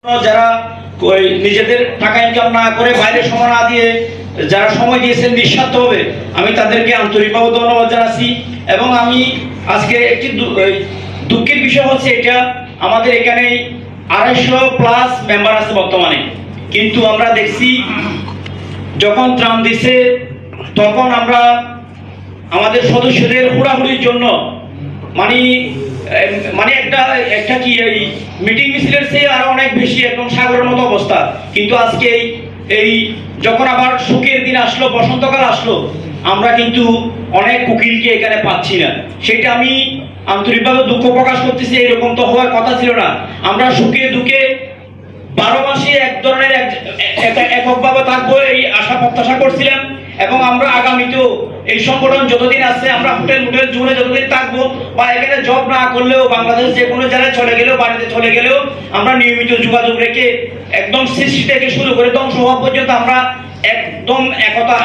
যারা নিজেদের টাকা ইনকাম না করে বাইরে সময় না দিয়ে যারা সময় দিয়েছেন নিঃস্বার্থভাবে, আমি তাদেরকে আন্তরিকভাবে ধন্যবাদ জানাচ্ছি। এবং আমি আজকে একটি দুঃখের বিষয় হচ্ছে এটা, আমাদের এখানে 250+ মেম্বার আছে বর্তমানে, কিন্তু আমরা দেখছি যখন ত্রাণ দিছে তখন আমরা আমাদের সদস্যদের হুড়াহুড়ির জন্য মানে একটা কি এই মিটিং মিছিলের চেয়ে আরো অনেক বেশি একদম সাগরের মতো অবস্থা। কিন্তু আজকে এই যখন আবার শোকের দিন আসলো, বসন্তকাল আসলো, আমরা কিন্তু অনেক কুকিলকে এখানে পাচ্ছি না। সেটা আমি আন্তরিকভাবে দুঃখ প্রকাশ করতেছি। এরকম তো হওয়ার কথা ছিল না। আমরা সুখে দুঃখে 12 মাসে এক ধরনের এককভাবে থাকবো এই আশা প্রত্যাশা করছিলাম। এবং আমরা আগামীতেও এই সংগঠন যতদিন আছে, আমরা হোটেল জুড়ে যতদিন থাকবো, বা এখানে জব না করলেও বাংলাদেশ যে কোনো জায়গায় চলে গেলেও, বাড়িতে চলে গেলেও আমরা নিয়মিত যোগাযোগ রেখে একদম সৃষ্টি থেকে শুরু করে ধ্বংস হওয়া পর্যন্ত আমরা একদম একতা,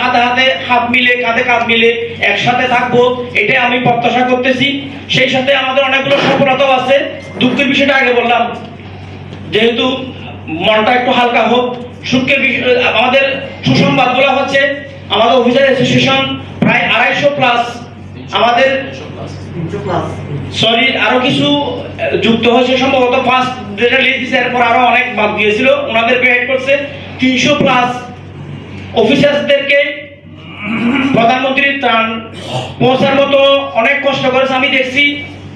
হাত মিলে, কাঁধে কাঁধ মিলে একসাথে থাকবো, এটাই আমি প্রত্যাশা করতেছি। সেই সাথে আমাদের অনেকগুলো সফলতাও আছে। দুঃখের বিষয়টা আগে বললাম, যেহেতু মনটা একটু হালকা হোক। সুখের বিষয়, আমাদের সুসংবাদগুলো হচ্ছে আমাদের অফিসার অ্যাসোসিয়েশন প্রায় 250+, আমাদের সরি আরো কিছু যুক্ত হয়েছে, সম্ভবত 5 যেটা লিস্ট দিয়েছে, এরপর আরো অনেক বাদ দিয়েছিল, ওনাদেরকে অ্যাড করছে। 300+ অফিসারদেরকে প্রধানমন্ত্রীর ত্রাণ পৌঁছার মতো অনেক কষ্ট করেছে। আমি দেখছি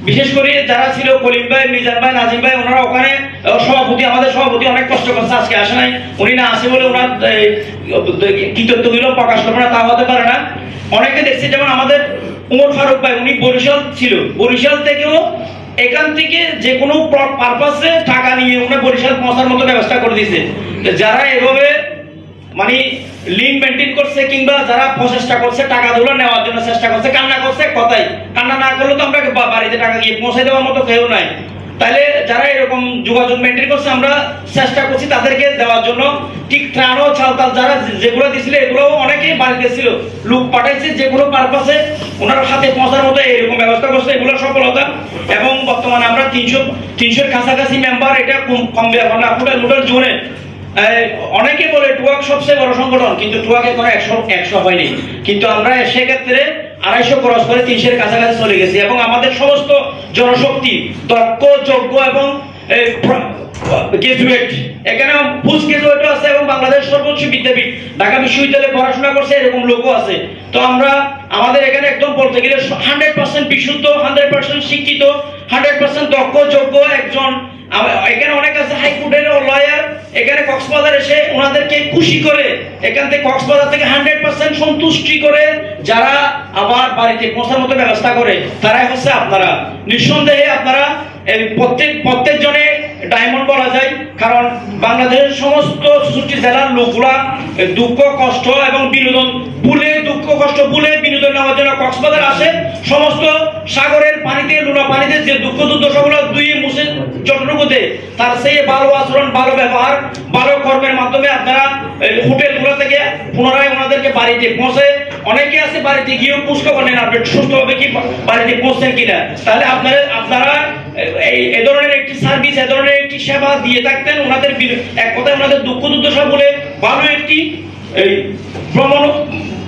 বিশেষ করে যারা ছিল কলিম ভাই, মিজান ভাই, নাজিম ভাই, ওনারা ওখানে আমাদের সভাপতি অনেক কষ্ট করছে, আজকে আসে নাই। উনি না আসে বলে ওনার কৃতজ্ঞতাগুলো প্রকাশ করবে না, তা হতে পারে না। অনেকে দেখছি, যেমন আমাদের উমর ফারুক ভাই, উনি বরিশাল ছিল, বরিশাল থেকেও এখান থেকে যে কোনো পারপাসে টাকা নিয়ে উনি বরিশাল পৌঁছার মতো ব্যবস্থা করে দিয়েছে। যারা এভাবে লিঙ্ক মেনটেন করছে, কিংবা যারা প্রচেষ্টা করছে টাকাগুলো নেওয়ার জন্য চেষ্টা করছে, কান্না করছে, কথাই কান্না না করলে তো আমরা বাড়িতে টাকা গিয়ে পৌঁছে দেওয়ার মতো কেউ নাই। তাহলে যারা এরকম যোগাযোগ মেনটেন করছে, আমরা চেষ্টা করছি তাদেরকে দেওয়ার জন্য। ঠিক ত্রাণও চালতাল যারা যেগুলো দিয়েছিল, এগুলো অনেকেই বাড়িতে ছিল, লোক পাঠাইছে যে কোনো পারপাসে ওনার হাতে পৌঁছার মতো এরকম ব্যবস্থা করছে, এগুলো সফলতা। এবং বর্তমানে আমরা 300-এর কাছাকাছি মেম্বার, এটা কম ব্যাপার না। হোটেল জোনে অনেকে বলে টুয়াক সবচেয়ে বড় সংগঠন, কিন্তু টুয়াক এখন 100 হয়নি, কিন্তু আমরা সেক্ষেত্রে 250 ক্রস করে 300-এর কাছাকাছি চলে গেছি। এবং আমাদের সমস্ত জনশক্তি দক্ষ, যোগ্য এবং গ্রাজুয়েট, এখানে পোস্ট গ্রাজুয়েটও আছে, এবং বাংলাদেশ সর্বোচ্চ বিদ্যাপীঠ ঢাকা বিশ্ববিদ্যালয়ে পড়াশোনা করছে এরকম লোকও আছে। তো আমরা আমাদের এখানে একদম বলতে গেলে 100% বিশুদ্ধ, 100% শিক্ষিত, 100% দক্ষ, যোগ্য একজন। এখানে অনেক আছে হাইকোর্টের লয়ার, এখানে কক্সবাজার এসে ওনাদেরকে খুশি করে, এখান থেকে কক্সবাজার থেকে 100% সন্তুষ্টি করে যারা আবার বাড়িতে পৌঁছার মতো ব্যবস্থা করে, তারাই হচ্ছে আপনারা। নিঃসন্দেহে আপনারা প্রত্যেক জনে ডায়মন্ড বলা যায়, কারণ বাংলাদেশের সমস্ত 64 জেলার লোকগুলা দুঃখ কষ্ট এবং বিনোদন ভুলে, দুঃখ কষ্ট ভুলে বিনোদন নেওয়ার জন্য কক্সবাজার আসে। সমস্ত সাগরের পানিতে, লুনা পানিতে যে দুঃখ দুর্দশাগুলো দুইয়ে মুছে যতটুকুতে, তার সেই ভালো আচরণ, ভালো ব্যবহার, ভালো কর্মের মাধ্যমে আপনারা হোটেলগুলো থেকে পুনরায় ওনাদেরকে বাড়িতে পৌঁছে, অনেকে আছে বাড়িতে গিয়েও খোঁজখবর নেন আপনি সুস্থভাবে কি বাড়িতে পৌঁছছেন কিনা। তাহলে আপনারা এই ধরনের একটি সার্ভিস, এ ধরনের একটি সেবা দিয়ে থাকতেন, ওনাদের এক কথায় ওনাদের দুঃখ দুর্দশা বলে ভালো একটি ভ্রমণ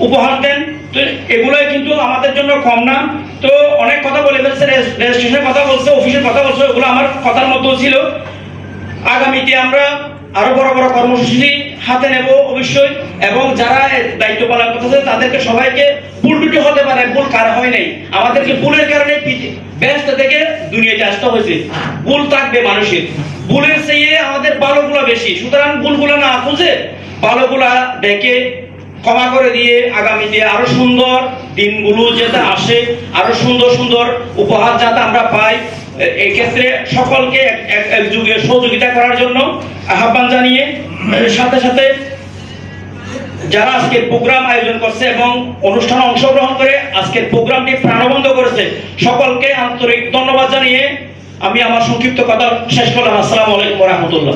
উপহার দেন। তো এগুলোই কিন্তু আমাদের জন্য কম না। তো অনেক কথা বলে ফেলছে, রেজিস্ট্রেশনের কথা বলছে, অফিসের কথা বলছে, ওগুলো আমার কথার মতো ছিল। আগামীতে আমরা আরো বড় বড় কর্মসূচি হাতে নেব অবশ্যই, এবং যারা দায়িত্ব পালন করতেছে তাদেরকে সবাইকে ভুল টুটি হতে পারে, ভুল কার হয় নাই, আমাদেরকে ভুলের কারণে ব্যস্ত থেকে দুনিয়াতে আসতে হয়েছে। ভুল থাকবে মানুষের, ভুলের চেয়ে আমাদের ভালোগুলো বেশি। সুতরাং ভুলগুলো না খুঁজে ভালোগুলা দেখে ক্ষমা করে দিয়ে আগামীতে আরো সুন্দর দিনগুলো যাতে আসে, আরো সুন্দর সুন্দর উপহার যাতে আমরা পাই, এই ক্ষেত্রে সকলকে একযোগে সহযোগিতা করার জন্য আহ্বান জানিয়ে, সাথে সাথে যারা আজকের প্রোগ্রাম আয়োজন করছে এবং অনুষ্ঠানে অংশগ্রহণ করে আজকের প্রোগ্রামটি প্রাণবন্ত করেছে, সকলকে আন্তরিক ধন্যবাদ জানিয়ে আমি আমার সংক্ষিপ্ত কথা শেষ করলাম। আসসালামু আলাইকুম ওয়া রাহমাতুল্লাহ।